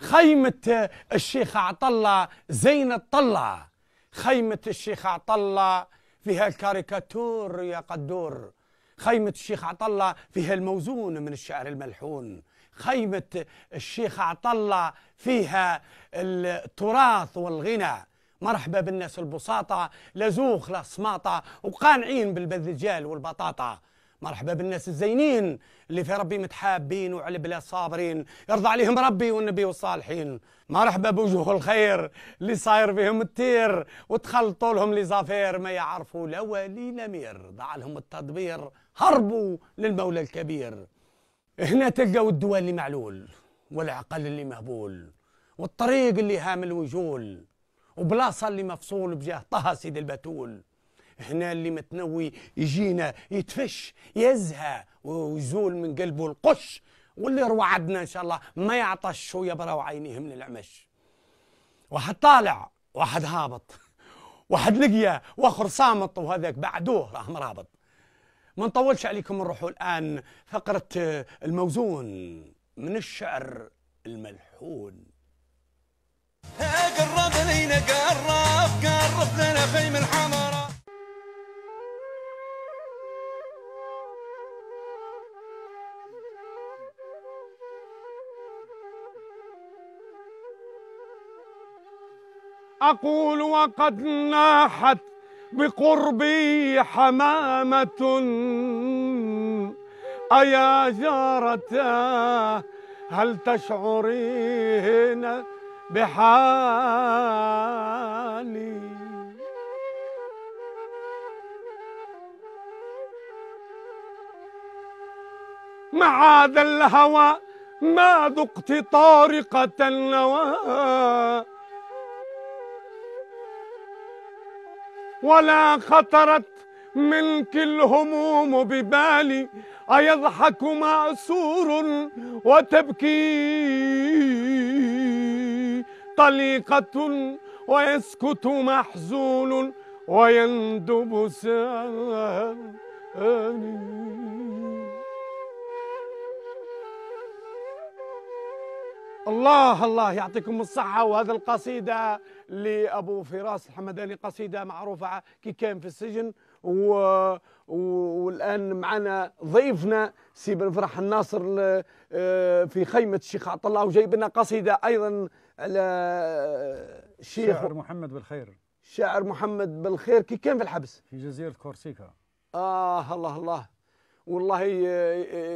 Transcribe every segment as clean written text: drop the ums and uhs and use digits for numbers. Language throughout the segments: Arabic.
خيمة الشيخ عطلة زين الطلة، خيمة الشيخ عطلة فيها الكاريكاتور يا قدور، خيمة الشيخ عطلة فيها الموزون من الشعر الملحون، خيمة الشيخ عطلة فيها التراث والغنى. مرحبا بالناس البساطة، لا زوخ لا صماطة وقانعين بالبذجال والبطاطا. مرحبا بالناس الزينين اللي في ربي متحابين وعلى بلا صابرين، يرضى عليهم ربي والنبي والصالحين. مرحبا بوجوه الخير اللي صاير فيهم التير وتخلطوا لهم لي زافير، ما يعرفوا لا ولي لا مير، ضاع لهم التدبير هربوا للمولى الكبير. هنا تلقوا الدواء اللي معلول والعقل اللي مهبول والطريق اللي هامل وجول وبلاصه اللي مفصول بجاه طه سيد البتول. هنا اللي متنوي يجينا يتفش يزهى ويزول من قلبه القش، واللي وعدنا ان شاء الله ما يعطش ويبرى عينيه من العمش. واحد طالع واحد هابط، واحد لقيا واخر صامت وهذاك بعدوه راه مرابط. ما نطولش عليكم، نروحوا الان فقره الموزون من الشعر الملحون. قرب لينا قرب لنا خيم الحمراء. أقول وقد ناحت بقربي حمامة، أيا جارتاه هل تشعرين بحالي؟ معاذ الهوى ما ذقت طارقة النوى، ولا خطرت منك الهموم ببالي، أيضحك مأسور وتبكي طليقة ويسكت محزون ويندب ثاني. الله الله يعطيكم الصحة. وهذا القصيدة لأبو فراس الحمداني، قصيدة معروفة كي كان في السجن، والآن معنا ضيفنا سي بن فرح الناصر في خيمة الشيخ عطلة، وجايب لنا قصيدة أيضا على الشيخ شاعر محمد بالخير. شاعر محمد بالخير كي كان في الحبس في جزيرة كورسيكا. الله الله، والله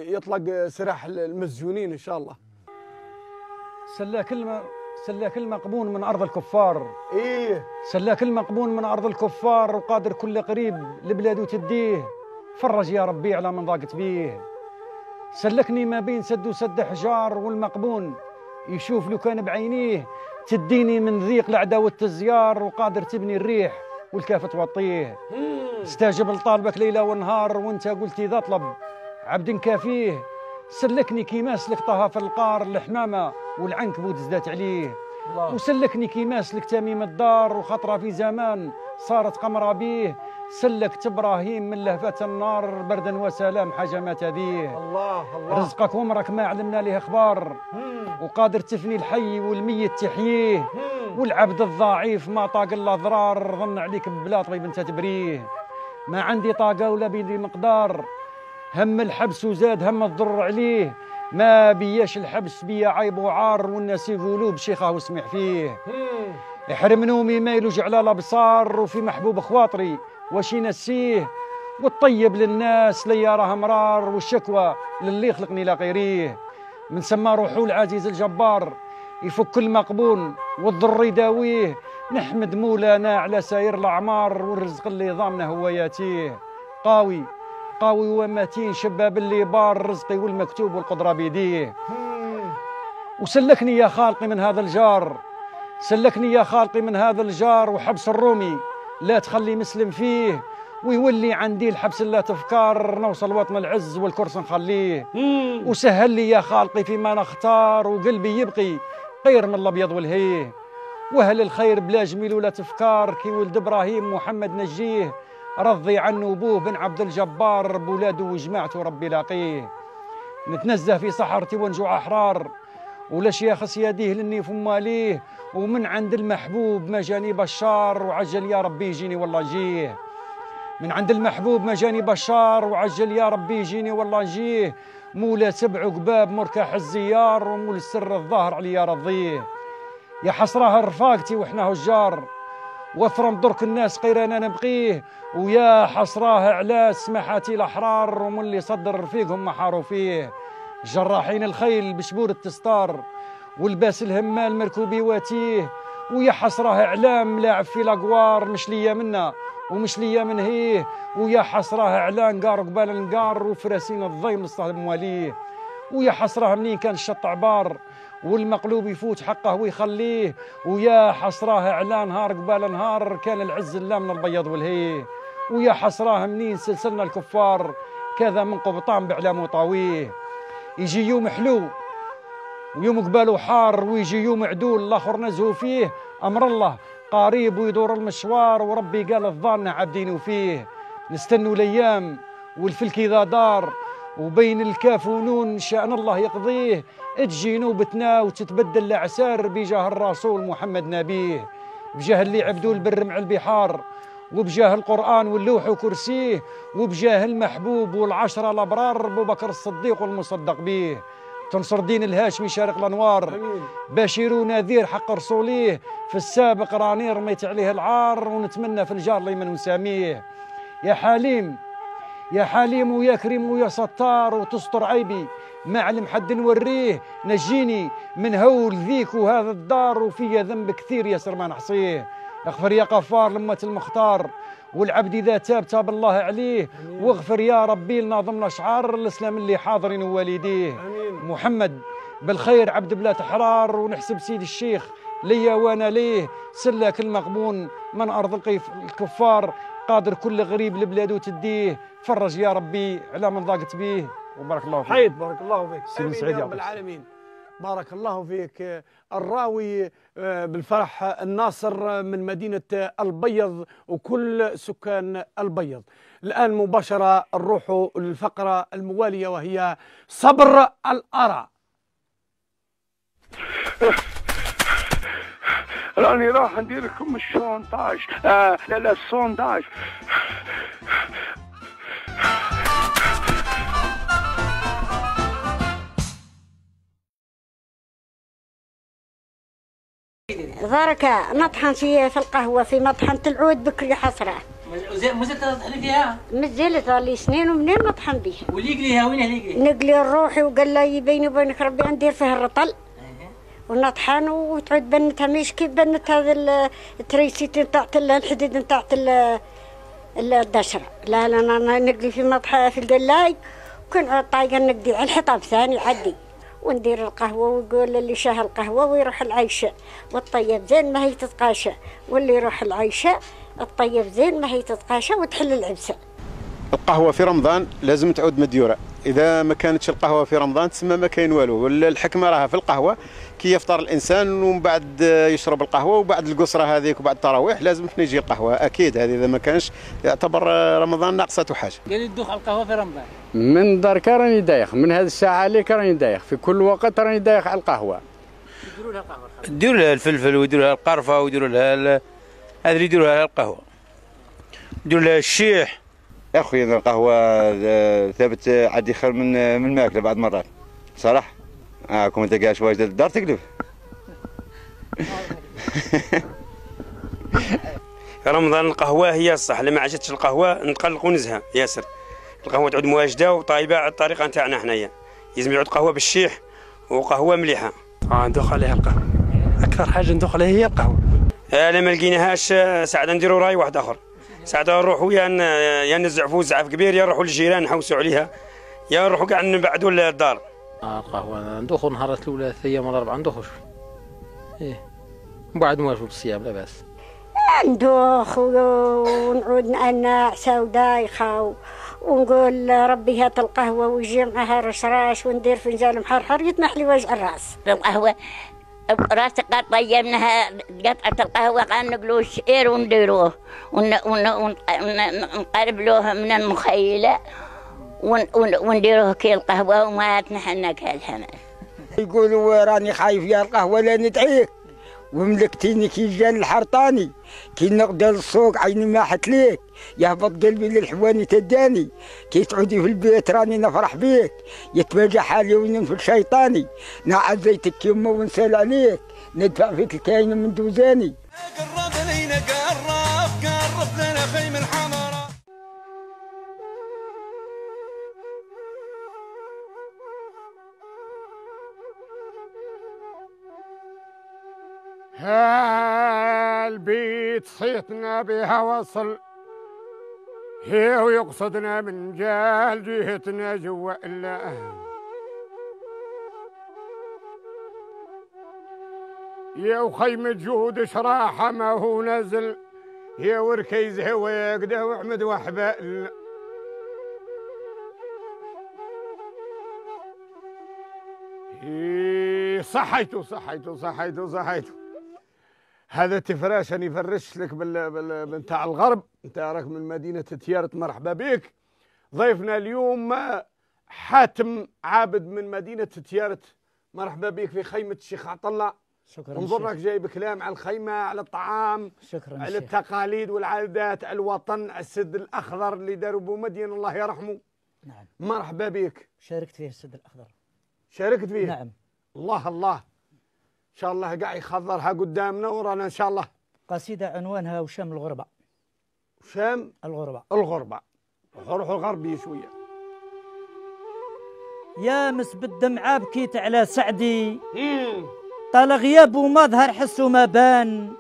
يطلق سراح المسجونين إن شاء الله. سلاك المقبون من أرض الكفار. إيه سلاك المقبون من أرض الكفار، وقادر كل قريب لبلاد تديه، فرج يا ربي على من ضاقت بيه. سلكني ما بين سد وسد حجار، والمقبون يشوف لو كان بعينيه، تديني من ذيق العداوة الزيار، وقادر تبني الريح والكافة توطيه. استاجب لطالبك ليلة ونهار، وانت قلتي ذا طلب عبد كافيه. سلكني كيما سلك طه في القار، الحمامة والعنكبوت زدات عليه. وسلكني كيما سلك تميم الدار، وخطرة في زمان صارت قمرة بيه. سلكت ابراهيم من لهفة النار، بردا وسلام حاجة ما تذيه. الله الله، رزقك ومرك ما علمنا ليه اخبار، وقادر تفني الحي والميت تحييه. والعبد الضعيف ما طاق الا ضرار، ظن عليك بلا طبيب انت تبريه. ما عندي طاقة ولا بيدي مقدار، هم الحبس وزاد هم الضر عليه. ما بياش الحبس بيا عيب وعار، والناس يقولوا بشيخه وسمع فيه. يحرم نومي ما يلوج على الابصار، وفي محبوب خواطري واش ينسيه. والطيب للناس ليا راه مرار، والشكوى للي خلقني لا غيريه. من سما روحو العزيز الجبار يفك المقبون والضر يداويه. نحمد مولانا على ساير الاعمار، والرزق اللي ضامنه هو ياتيه. قاوي ومتين شباب اللي بار، رزقي والمكتوب والقدرة بيديه. وسلكني يا خالقي من هذا الجار، سلكني يا خالقي من هذا الجار، وحبس الرومي لا تخلي مسلم فيه. ويولي عندي الحبس لا تفكار، نوصل وطن العز والكرس نخليه. وسهل لي يا خالقي فيما نختار، وقلبي يبقي غير من الابيض والهيه. واهل الخير بلا جميل ولا تفكار، كي ولد ابراهيم محمد نجيه. رضي عنه ابوه بن عبد الجبار، بولاده وجماعته ربي لاقيه. نتنزه في صحرتي ونجوع احرار، ولا شيخ يديه للنيف ماليه، ومن عند المحبوب ما جاني بشار وعجل يا ربي يجيني والله جيه. من عند المحبوب ما جاني بشار وعجل يا ربي يجيني والله جيه. مولا سبع قباب مركح الزيار، ومول السر الظاهر عليا رضيه. يا حسراه رفاقتي وحنا هجار، وفرم درك الناس غير انا نبقيه. ويا حسراه على سماحاتي الاحرار، ومن اللي صدر رفيقهم ما حاروا فيه. جراحين الخيل بشبور التستار، والباس الهمال مركوبي واتيه. ويا حسراه اعلام لاعب في الاقوار، مش ليا منا ومش ليا من هيه. ويا حسراه اعلان قار قبال النقار، وفراسين الضيم مصطهد مواليه. ويا حسراه منين كان الشط عبار، والمقلوب يفوت حقه ويخليه. ويا حسراه اعلان نهار قبال نهار، كان العز لا من البيض والهيه. ويا حسراه منين سلسلنا الكفار، كذا من قبطان باعلام وطاويه. يجي يوم حلو ويوم قباله حار، ويجي يوم عدول الاخر نزهو فيه. امر الله قريب ويدور المشوار، وربي قال الظان عابدين فيه. نستنوا الايام والفلك اذا دار، وبين الكاف ونون شأن الله يقضيه. تجي نوبتنا وتتبدل الأعسار، بجاه الرسول محمد نبيه. بجاه اللي عبدوا البر مع البحار، وبجاه القرآن واللوح وكرسيه. وبجاه المحبوب والعشرة الأبرار، أبو بكر الصديق والمصدق به. تنصر دين الهاشمي شارق الأنوار، بشير ونذير حق رسوليه. في السابق راني رميت عليه العار، ونتمنى في الجار لمن وساميه. يا حليم يا حليم ويا كريم ويا ستار، وتستر عيبي ما علم حد نوريه. نجيني من هول ذيك وهذا الدار، وفيا ذنب كثير ياسر ما نحصيه. اغفر يا غفار لمة المختار، والعبد إذا تاب تاب الله عليه. واغفر يا ربي لنا ضمن أشعار الإسلام اللي حاضرين ووالديه. محمد بالخير عبد بلا تحرار، ونحسب سيد الشيخ ليا وانا ليه. سلاك المغبون من أرض الكفار، قادر كل غريب لبلادو تديه. فرج يا ربي على من ضاقت به، وبارك الله فيك. حيد بارك الله فيك. سيدي سعيد يا رب العالمين. بارك الله فيك. الراوي بالفرح الناصر من مدينة البيض وكل سكان البيض. الآن مباشرة نروح للفقرة الموالية، وهي صبر الأرى. راني راح ندير لكم الشونتاج. لا السونداج. ضركة نطحن في القهوة في مطحنة العود بكري حسرة. مازلت تطحني فيها؟ مازالت لي سنين ومنين نطحن بيها. واللي يقليها وين اللي يقلي؟ نقلي لروحي، وقال لي بيني وبينك ربي ندير فيه الرطل ونطحن، وتعود بنتها مش كيف بنت هذا التريسيت نتاعت الحديد نتاعت الدشرة. لا انا نقلي في مطحنة في القلاي، وكنعود طايقة نقدي على الحطاب ثاني عدي، وندير القهوة. ويقول اللي شاه القهوة ويروح العيشة، والطيب زين ما هي تتقاشى، واللي يروح العيشة الطيب زين ما هي تتقاشى وتحل العبسة. القهوة في رمضان لازم تعود مديورة. إذا ما كانتش القهوة في رمضان تسمى ما كاين والو. والحكمة راها في القهوة، كي يفطر الإنسان ومن بعد يشرب القهوة، وبعد القصرة هذيك وبعد التراويح لازم يجي القهوة أكيد. هذه إذا ما كانش يعتبر رمضان ناقصته حاجة. قال لي تدوخ على القهوة في رمضان. من درك راني دايخ، من هذه الساعة عليك راني دايخ، في كل وقت راني دايخ على القهوة. يديروا لها القهوة، يديروا لها الفلفل ويديروا لها القرفة ويديروا لها هذا اللي يديروا لها القهوة، يديروا لها الشيح. يا اخوي القهوه ثابت عاد خير من الماكله بعض مرات صراحه. كون انت قاعد واجد الدار تقلب. رمضان القهوه هي الصح، لما عشتش القهوه نتقلق ونزهى ياسر. القهوه تعود مواجده وطايبه على الطريقه نتاعنا حنايا. لازم يعود قهوه بالشيح وقهوه مليحه. ندوخ عليها القهوه، اكثر حاجه ندوخ عليها هي القهوه. لما لقيناهاش ساعه نديروا راي واحد اخر، ساعة نروحوا يا نزعفوا زعف كبير، يا نروحوا للجيران نحوسوا عليها، يا نروحوا قاعد نبعدوا الدار. القهوة ندوخوا نهارات الأولى 3 أيام ولا 4 ندوخوش. إيه من بعد نواجهوا بالصيام لا بأس. ندوخ ونعود نعناع ودايخة ونقول ربي هات القهوة ويجي معها رشراش، وندير فنجان محرحر يتنح لي وجع الراس. القهوة راسك طيبناها قطعة القهوة قال نقلوه شعير ونديروه ونقربلوه من المخيلة ونديروه كي القهوة وما تنحنا كالحمل. يقولوا راني خايف يا القهوة لا ندعيك، وملكتيني كي جا الحرطاني، كي نغدا للسوق عيني ما حت ليك، يهبط قلبي للحواني تداني، كي تعودي في البيت راني نفرح بيك، يتباجى حالي وننفل شيطاني، نعد زيتك يما ونسال عليك، ندفع فيك الكاين من دوزاني. قرب لينا قرب لنا خيم الحمراء. البيت صيتنا بها وصل، هي ويقصدنا من جال جهتنا جوا إلا يا وخيمة جود شراحة ما هو نزل، يا وركيز هواقده وحمد وحبال. صحيتو صحيتو صحيتو صحيتو. هذا تفراش أنا يفرش لك بتاع الغرب، أنت راك من مدينة تيارة، مرحبا بك. ضيفنا اليوم حاتم عابد من مدينة تيارة، مرحبا بك في خيمة الشيخ عطلة. شكرا. انظرك جايب كلام على الخيمة، على الطعام، شكرا على التقاليد والعادات، الوطن، السد الأخضر اللي داروا بومدين الله يرحمه. نعم. مرحبا بك. شاركت فيه السد الأخضر. شاركت فيه؟ نعم. الله الله. إن شاء الله قاعد يخضرها قدامنا ورانا إن شاء الله. قصيدة عنوانها وشام الغربة. وشام الغربة. الغربة. روحوا الغربي شوية. يا مس بالدمعة بكيت على سعدي، طال غياب وما ظهر حس وما بان،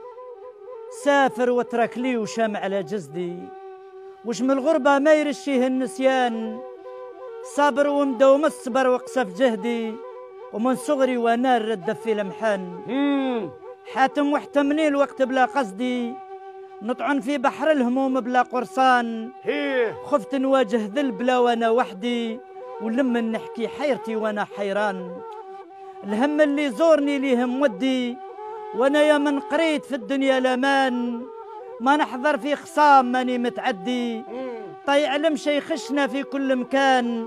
سافر وترك لي وشام على جسدي، وش من الغربة ما يرشيه النسيان، صابر ومدوم الصبر وقصف جهدي، ومن صغري وانا الرد في لمحان. حاتم واحتمني الوقت بلا قصدي، نطعن في بحر الهموم بلا قرصان، خفت نواجه ذل بلا وانا وحدي، ولما نحكي حيرتي وانا حيران. الهم اللي زورني ليه مودي، وانا يا من قريت في الدنيا الامان، ما نحضر في خصام ماني متعدي، طيع المشي خشنا في كل مكان،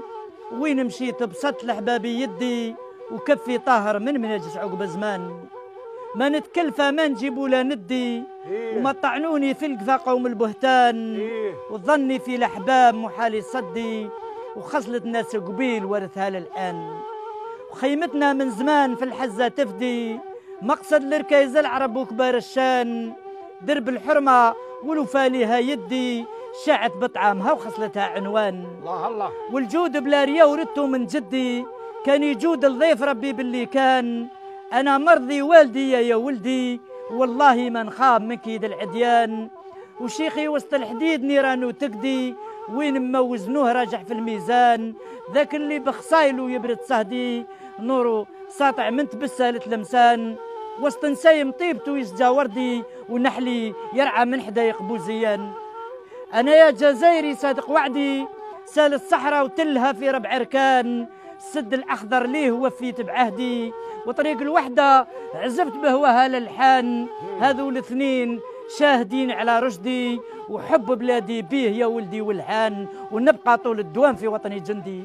وين مشيت بسط لحبابي يدي، وكفي طاهر من يجلس عقب زمان. ما نتكلفى ما نجيب ولا ندي، وما طعنوني في القفا قوم البهتان، وظني في الاحباب محالي صدي، وخصلة ناس قبيل ورثها للآن. وخيمتنا من زمان في الحزة تفدي، مقصد لركايز العرب وكبار الشان، درب الحرمة والوفا لها يدي، شاعت بطعامها وخصلتها عنوان. الله الله. والجود بلا ريا وردته من جدي، كان يجود الضيف ربي باللي كان، أنا مرضي والدي يا ولدي، والله ما نخاف من كيد العديان. وشيخي وسط الحديد نيران وتقدي، وين ما وزنوه راجع في الميزان، ذاك اللي بخصايله يبرد صهدي، نوره ساطع من تبسالة لمسان، وسط نسايم طيبته يسجى وردي، ونحلي يرعى من حدايق بوزيان. أنا يا جزائري صادق وعدي، سال الصحراء وتلها في ربع ركان، السد الأخضر ليه وفيت بعهدي، وطريق الوحدة عزفت بهواها للحان. هذو الاثنين شاهدين على رشدي، وحب بلادي بيه يا ولدي والحان، ونبقى طول الدوام في وطني جندي.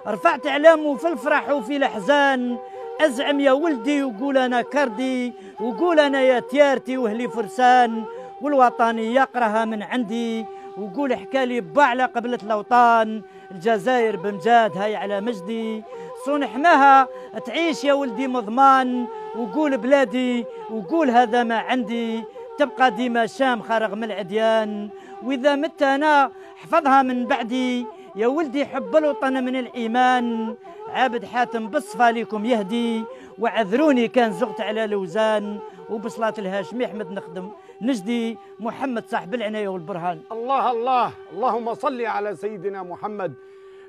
رفعت اعلامه في الفرح وفي الاحزان، ازعم يا ولدي وقول انا كردي، وقول انا يا تيارتي واهلي فرسان، والوطني يقراها من عندي، وقول حكالي باعلى قبلة الاوطان، الجزائر بمجاد هاي على مجدي، صون حماها تعيش يا ولدي مضمان، وقول بلادي وقول هذا ما عندي، تبقى ديما شام خارغ من العديان. واذا مت انا حفظها من بعدي، يا ولدي حب الوطن من الايمان. عابد حاتم بالصفا ليكم يهدي، وعذروني كان زغت على الاوزان، وبصلاة الهاشمي احمد نخدم نجدي، محمد صاحب العنايه والبرهان. الله الله. اللهم صل على سيدنا محمد.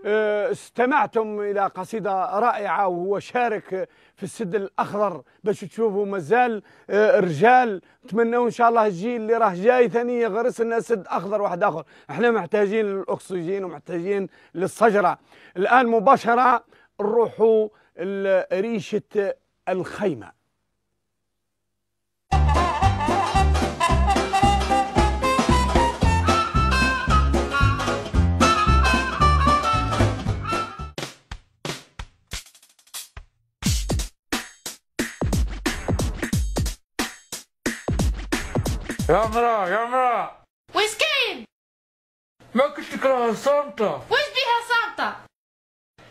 استمعتم إلى قصيدة رائعة، وهو شارك في السد الأخضر، باش تشوفوا مازال رجال. نتمنوا إن شاء الله الجيل اللي راه جاي ثاني يغرس لنا سد أخضر واحد آخر. احنا محتاجين للأكسجين ومحتاجين للشجرة. الآن مباشرة نروحوا لريشة الخيمة. يا مرا يا مرا ويش كاين؟ ما كنت تكره صامتة. واش بيها صامتة؟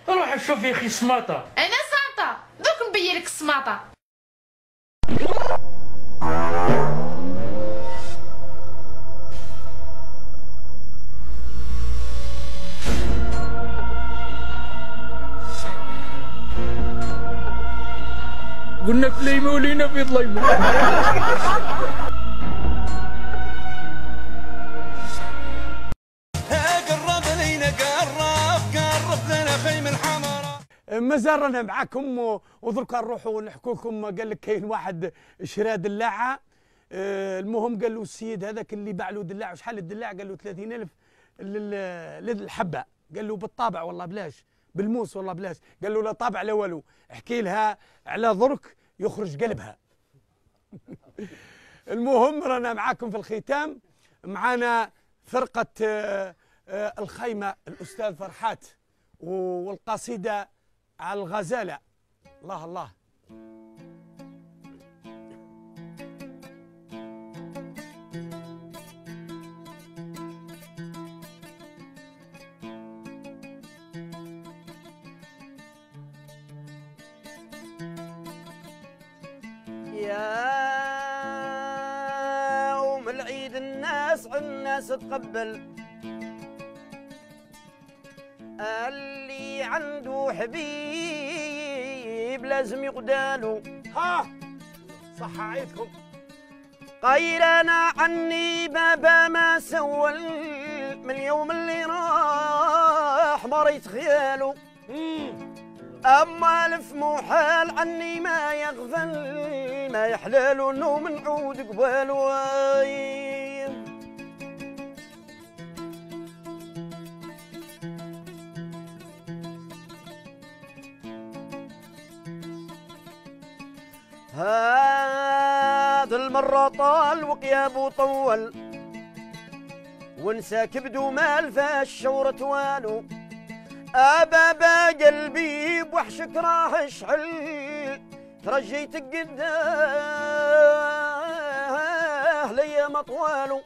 روح شوف يا اخي سماطة. انا صامتة دوك نبين لك السماطة. قلنا كليمة ولينا في ظليمة. قرب لينا قرب لنا خيم الحمراء. مازال رانا معاكم ودركا نروحوا نحكوا لكم. قال لك كاين واحد شرا دلاعه. المهم قال له السيد هذاك اللي باع له دلاعه، شحال الدلاع؟ قال له 30,000 للحبه. قال له بالطابع والله بلاش، بالموس والله بلاش. قال له لا طابع لا والو، احكي لها على درك يخرج قلبها. المهم رانا معاكم في الختام. معانا فرقة الخيمة الأستاذ فرحات والقصيدة على الغزالة. الله الله. يوم العيد الناس تقبل، اللي عنده حبيب لازم يقدالو. ها صح عيدكم. غيرنا عني بابا ما سول، من اليوم اللي راح مريت خيالو. أما الف محال عني ما يغفل، ما يحلالو انه منعود قبالو. هذا المرة طال وقيابو طول، ونسى كبدو مال فالشورة والو. أبابا قلبي بوحشك راح اشعل، ترجيتك قداه ليا مطوالو.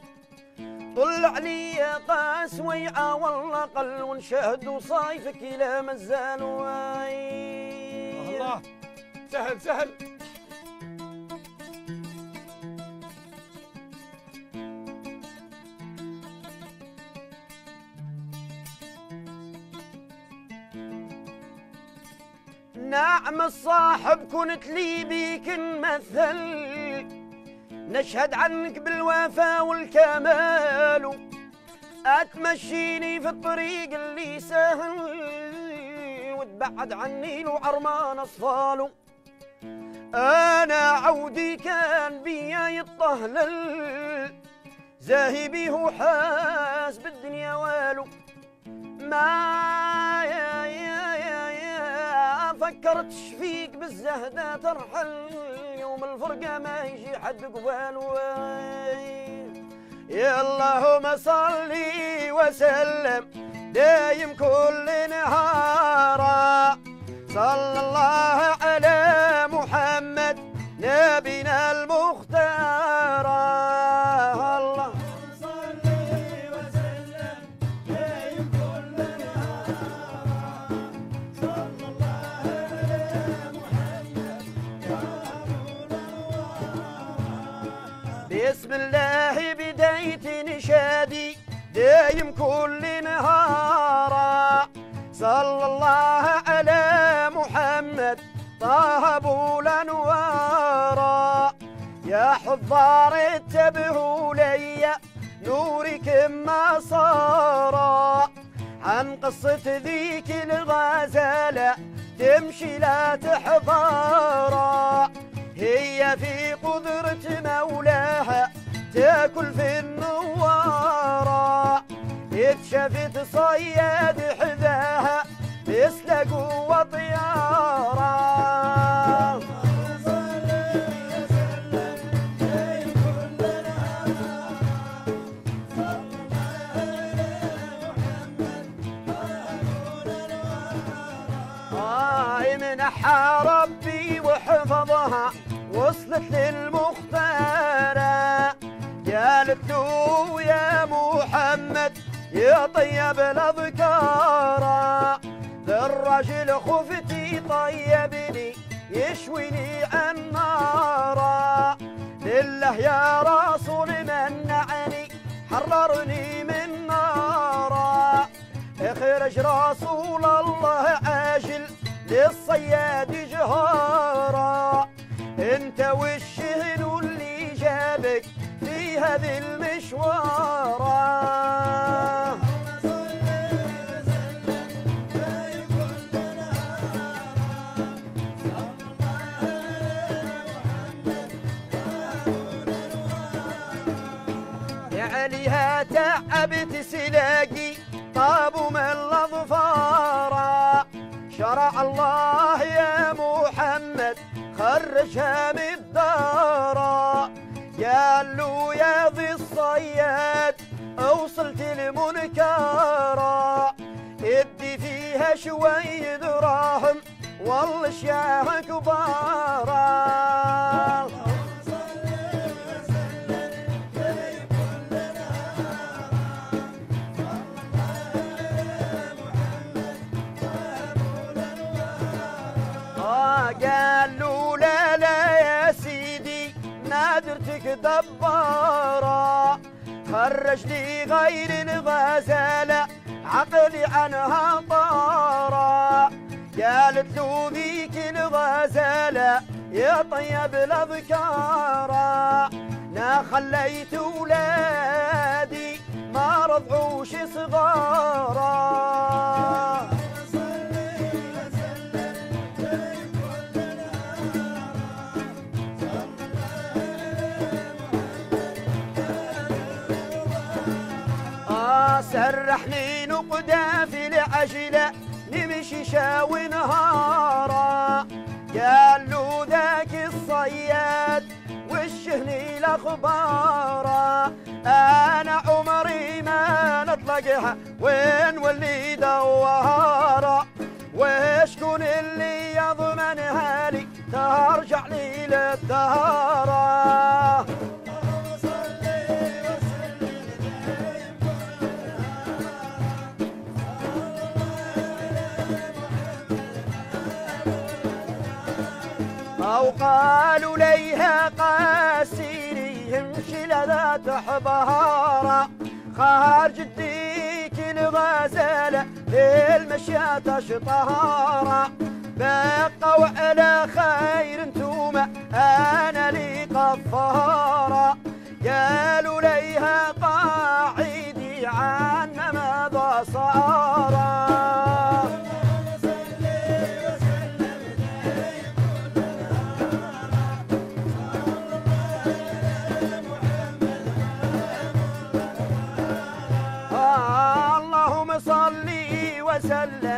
طلع لي قاس ويعة والله قل، ونشاهدوا صايفك لا مزالو. الله سهل سهل. نعم الصاحب كنت لي بيك نمثل، نشهد عنك بالوفا والكمال. اتمشيني في الطريق اللي سهل، وتبعد عني لو عرمان اصفاله. انا عودي كان بيا يطهلل، زاهي بيه وحاس بالدنيا والو. ما فكرتش فيك بالزهدة ترحل، يوم الفرقة ما يجي حد قبال. يا اللهم صلي وسلم دايم كل نهار، صلى الله على محمد نبينا المختار. الله بسم الله بداية نشادي دايم كل نهار، صلى الله على محمد طه ابو الانوار. يا حضار اتبعوا لي نوركم ما صار، عن قصة ذيك الغزالة تمشي لا تحضر. هي في قدرة مولاها تاكل في النوارة، اتشافت صياد حذاها مثل قوة طيارة. منحى ربي وحفظها وصلت للمختارة. يا قالت له يا محمد يا طيب الأذكار للرجل خفتي طيبني يشويني النار لله يا رسول منعني حررني من نار اخرج رسول الله عاجل للصياد جهارا انت والشهن اللي جابك في هذه المشوارة عليها تعبت سلاقي طابوا من الأظفار شرع الله يا محمد خرجها من الدار قال له يا ذي الصياد اوصلت المنكرة ادي فيها شوية دراهم والله اشياء كبارة قال له لا لا يا سيدي نادرتك دبارة خرج لي غير الغزالة عقلي عنها طارة قالت له ذيك الغزالة يا طيب الأذكار لا خليت ولادي ما رضعوش صغارا سرحني نقدا في العجلة نمشي شاوي نهارا قال له ذاك الصياد والشهني الأخبار أنا عمري ما نطلقها وين ولي دوارا وشكون اللي يضمنها لي ترجع لي للدهارة أو قالوا ليها قاسيري امشي لذا تحبهارة خارج الديك الغزالة للمشية تشطهارة بقى وعلى خير انتوما أنا لي قفارة قالوا ليها قاعدي عنا ماذا صار صلي وسلم